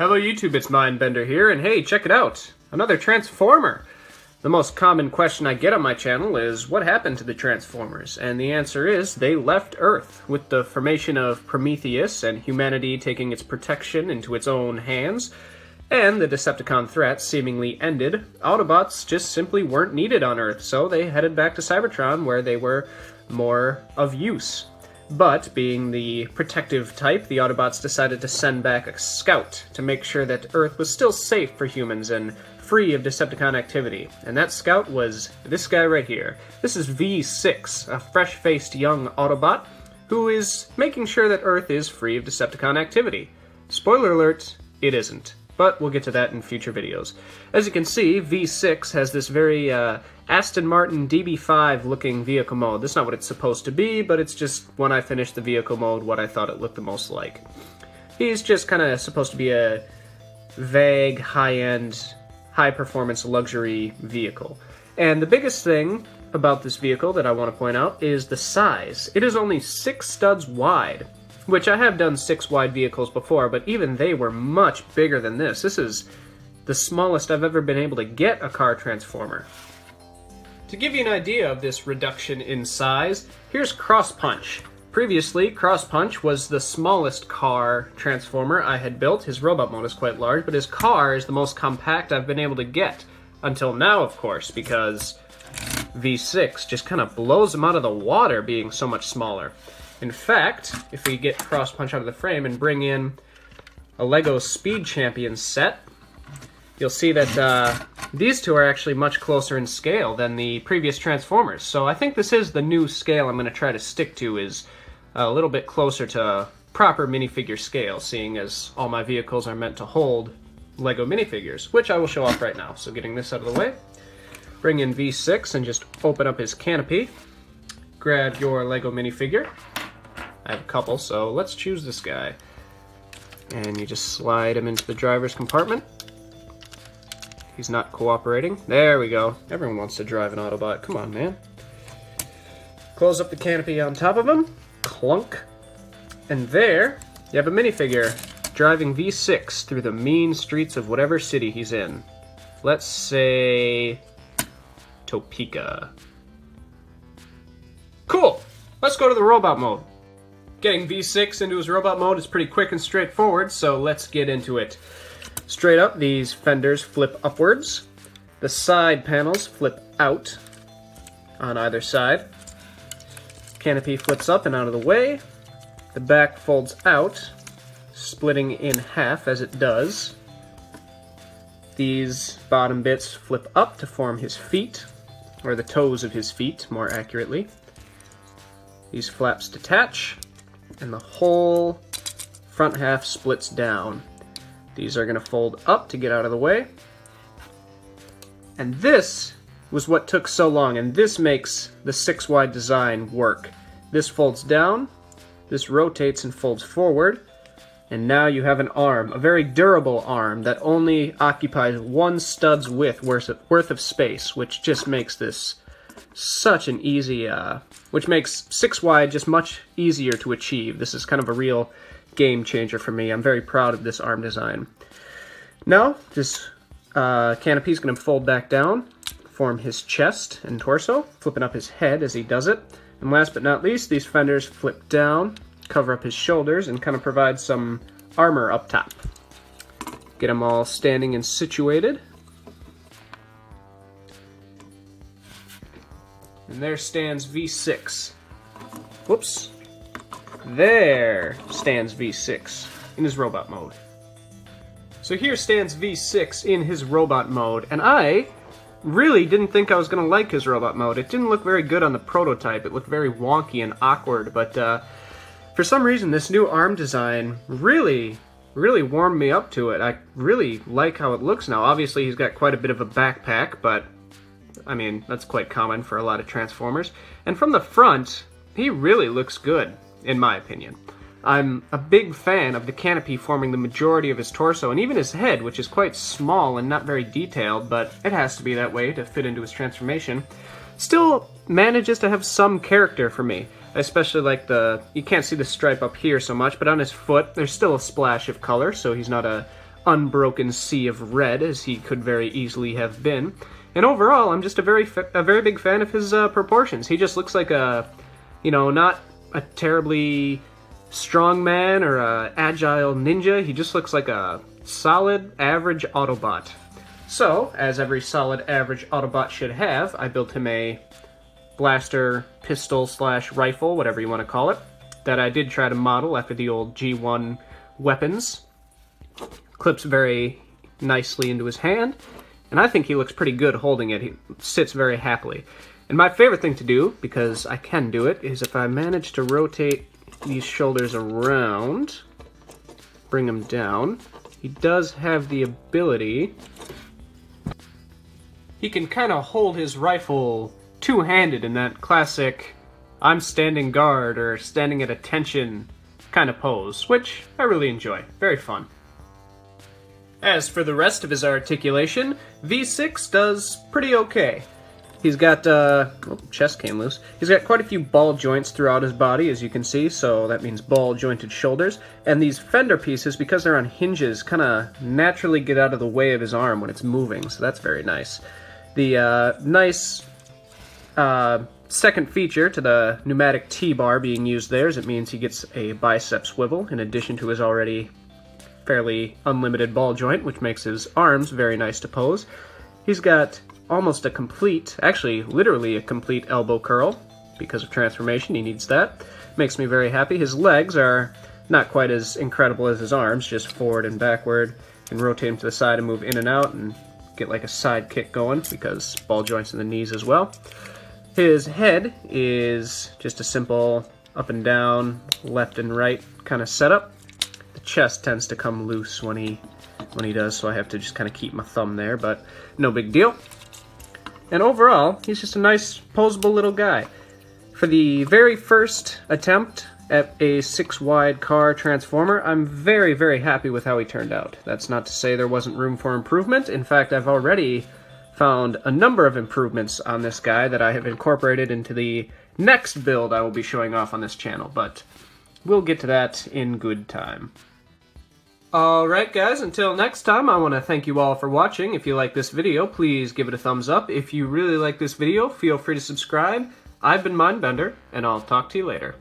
Hello YouTube, it's M1NDxBEND3R here, and hey, check it out! Another Transformer! The most common question I get on my channel is, what happened to the Transformers? And the answer is, they left Earth. With the formation of Prometheus and humanity taking its protection into its own hands, and the Decepticon threat seemingly ended, Autobots just simply weren't needed on Earth, so they headed back to Cybertron where they were more of use. But, being the protective type, the Autobots decided to send back a scout to make sure that Earth was still safe for humans and free of Decepticon activity. And that scout was this guy right here. This is Veesix, a fresh-faced young Autobot who is making sure that Earth is free of Decepticon activity. Spoiler alert, it isn't. But we'll get to that in future videos. As you can see, Veesix has this very Aston Martin DB5 looking vehicle mode. This is not what it's supposed to be, but it's just, when I finished the vehicle mode, what I thought it looked the most like. He's just kind of supposed to be a vague, high-end, high-performance luxury vehicle. And the biggest thing about this vehicle that I want to point out is the size. It is only 6 studs wide. Which I have done 6 wide vehicles before, but even they were much bigger than this. This is the smallest I've ever been able to get a car transformer. To give you an idea of this reduction in size, here's Cross Punch. Previously, Cross Punch was the smallest car transformer I had built. His robot mode is quite large, but his car is the most compact I've been able to get. Until now, of course, because Veesix just kind of blows him out of the water being so much smaller. In fact, if we get Cross Punch out of the frame and bring in a LEGO Speed Champions set, you'll see that these two are actually much closer in scale than the previous Transformers. So I think this is the new scale I'm going to try to stick to, is a little bit closer to proper minifigure scale, seeing as all my vehicles are meant to hold LEGO minifigures, which I will show off right now. So getting this out of the way, bring in Veesix and just open up his canopy. Grab your LEGO minifigure. I have a couple, so let's choose this guy. And you just slide him into the driver's compartment. He's not cooperating. There we go. Everyone wants to drive an Autobot. Come on, man. Close up the canopy on top of him. Clunk. And there, you have a minifigure driving Veesix through the mean streets of whatever city he's in. Let's say Topeka. Cool! Let's go to the robot mode. Getting Veesix into his robot mode is pretty quick and straightforward, so let's get into it. Straight up, these fenders flip upwards. The side panels flip out on either side. Canopy flips up and out of the way. The back folds out, splitting in half as it does. These bottom bits flip up to form his feet, or the toes of his feet, more accurately. These flaps detach, and the whole front half splits down. These are going to fold up to get out of the way. And this was what took so long, and this makes the 6-wide design work. This folds down, this rotates and folds forward, and now you have an arm, a very durable arm that only occupies 1 stud's width worth of space, which just makes this such an easy, which makes 6-wide just much easier to achieve. This is kind of a real game changer for me. I'm very proud of this arm design. Now, this canopy is going to fold back down, form his chest and torso, flipping up his head as he does it. And last but not least, these fenders flip down, cover up his shoulders, and kind of provide some armor up top. Get them all standing and situated. And there stands Veesix. Whoops. There stands Veesix in his robot mode. So here stands Veesix in his robot mode, and I really didn't think I was going to like his robot mode. It didn't look very good on the prototype. It looked very wonky and awkward, but for some reason this new arm design really warmed me up to it. I really like how it looks now. Obviously he's got quite a bit of a backpack, but I mean, that's quite common for a lot of Transformers. And from the front, he really looks good, in my opinion. I'm a big fan of the canopy forming the majority of his torso, and even his head, which is quite small and not very detailed, but it has to be that way to fit into his transformation, still manages to have some character for me. I especially like you can't see the stripe up here so much, but on his foot, there's still a splash of color, so he's not a unbroken sea of red as he could very easily have been. And overall, I'm just a very big fan of his proportions. He just looks like a, you know, not a terribly strong man or a agile ninja. He just looks like a solid, average Autobot. So, as every solid, average Autobot should have, I built him a blaster, pistol / rifle, whatever you want to call it, that I did try to model after the old G1 weapons. Clips very nicely into his hand, and I think he looks pretty good holding it. He sits very happily. And my favorite thing to do, because I can do it, is if I manage to rotate these shoulders around, bring him down, he does have the ability, he can kind of hold his rifle two-handed in that classic I'm standing guard or standing at attention kind of pose, which I really enjoy. Very fun. As for the rest of his articulation, Veesix does pretty okay. He's got, chest came loose. He's got quite a few ball joints throughout his body, as you can see, so that means ball-jointed shoulders. And these fender pieces, because they're on hinges, kind of naturally get out of the way of his arm when it's moving, so that's very nice. The nice second feature to the pneumatic T-bar being used there is it means he gets a bicep swivel, in addition to his already fairly unlimited ball joint, which makes his arms very nice to pose. He's got almost a complete, actually literally a complete elbow curl. Because of transformation, he needs that. Makes me very happy. His legs are not quite as incredible as his arms, just forward and backward, and rotate him to the side and move in and out and get like a side kick going, because ball joints in the knees as well. His head is just a simple up and down, left and right kind of setup. The chest tends to come loose when he does, so I have to just kind of keep my thumb there, but no big deal. And overall, he's just a nice, posable little guy. For the very first attempt at a 6-wide car transformer, I'm very, very happy with how he turned out. That's not to say there wasn't room for improvement. In fact, I've already found a number of improvements on this guy that I have incorporated into the next build I will be showing off on this channel, but we'll get to that in good time. Alright guys, until next time, I want to thank you all for watching. If you like this video, please give it a thumbs up. If you really like this video, feel free to subscribe. I've been M1NDbender, and I'll talk to you later.